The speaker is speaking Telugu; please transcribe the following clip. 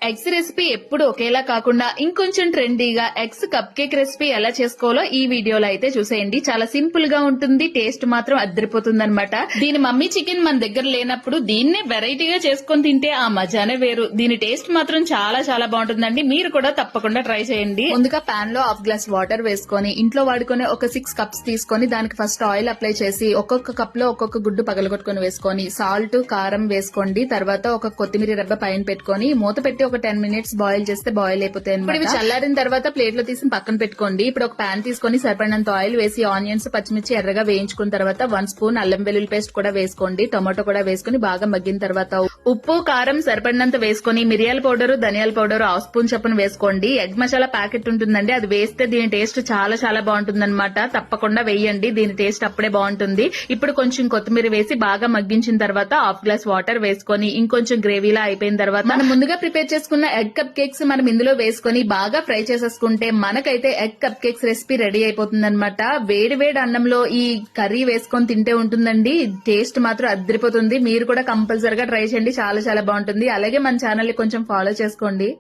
ఎగ్స్ రెసిపీ ఎప్పుడు ఒకేలా కాకుండా ఇంకొంచెం ట్రెండీగా ఎగ్స్ కప్ కేక్ రెసిపీ ఎలా చేసుకోవాలో ఈ వీడియోలో అయితే చూసేయండి. చాలా సింపుల్ గా ఉంటుంది, టేస్ట్ మాత్రం అద్దరిపోతుంది అనమాట. దీని మమ్మీ చికెన్ మన దగ్గర లేనప్పుడు దీన్నే వెరైటీగా చేసుకొని తింటే ఆ మజానే వేరు. దీని టేస్ట్ మాత్రం చాలా చాలా బాగుంటుందండి. మీరు కూడా తప్పకుండా ట్రై చేయండి. ముందుగా పాన్ లో హాఫ్ గ్లాస్ వాటర్ వేసుకొని ఇంట్లో వాడుకునే ఒక 6 కప్స్ తీసుకొని దానికి ఫస్ట్ ఆయిల్ అప్లై చేసి ఒక్కొక్క కప్ లో ఒక్కొక్క గుడ్డు పగలగొట్టుకుని వేసుకొని సాల్ట్ కారం వేసుకోండి. తర్వాత ఒక కొత్తిమీర రెబ్బ పైన పెట్టుకొని మూత పెట్టి ఒక 10 మినిట్స్ బాయిల్ చేస్తే బాయిల్ అయిపోతాయి అన్నమాట. ఇవి చల్లారిన తర్వాత ప్లేట్ లో తీసి పక్కన పెట్టుకోండి. ఇప్పుడు ఒక పాన్ తీసుకొని సరిపడినంత ఆయిల్ వేసి ఆనియన్స్ పచ్చిమిర్చి ఎర్రగా వేయించుకున్న తర్వాత 1 స్పూన్ అల్లం వెల్లుల్లి పేస్ట్ కూడా వేసుకోండి. టొమాటో కూడా వేసుకుని బాగా మగ్గిన తర్వాత ఉప్పు కారం సరిపడినంత వేసుకొని మిరియాల పౌడర్ ధనియాల పౌడర్ 1/2 స్పూన్ చొప్పున వేసుకోండి. ఎగ్ మసాలా ప్యాకెట్ ఉంటుందండి, అది వేస్తే దీని టేస్ట్ చాలా చాలా బాగుంటుంది అనమాట. తప్పకుండా వేయండి, దీని టేస్ట్ అప్పుడే బాగుంటుంది. ఇప్పుడు కొంచెం కొత్తిమీర వేసి బాగా మగ్గించిన తర్వాత హాఫ్ గ్లాస్ వాటర్ వేసుకొని ఇంకొంచెం గ్రేవీలా అయిపోయిన తర్వాత మనం ముందుగా ప్రిపేర్ చేసుకున్న ఎగ్ కప్ కేక్స్ మనం ఇందులో వేసుకొని బాగా ఫ్రై చేసేసుకుంటే మనకైతే egg cup cakes recipe ready అయిపోతుంది అనమాట. వేడి వేడి అన్నంలో ఈ కర్రీ వేసుకొని తింటే ఉంటుందండి, టేస్ట్ మాత్రం అద్దరిపోతుంది. మీరు కూడా కంపల్సరిగా ట్రై చేయండి, చాలా చాలా బాగుంటుంది. అలాగే మన ఛానల్ ని కొంచెం ఫాలో చేసుకోండి.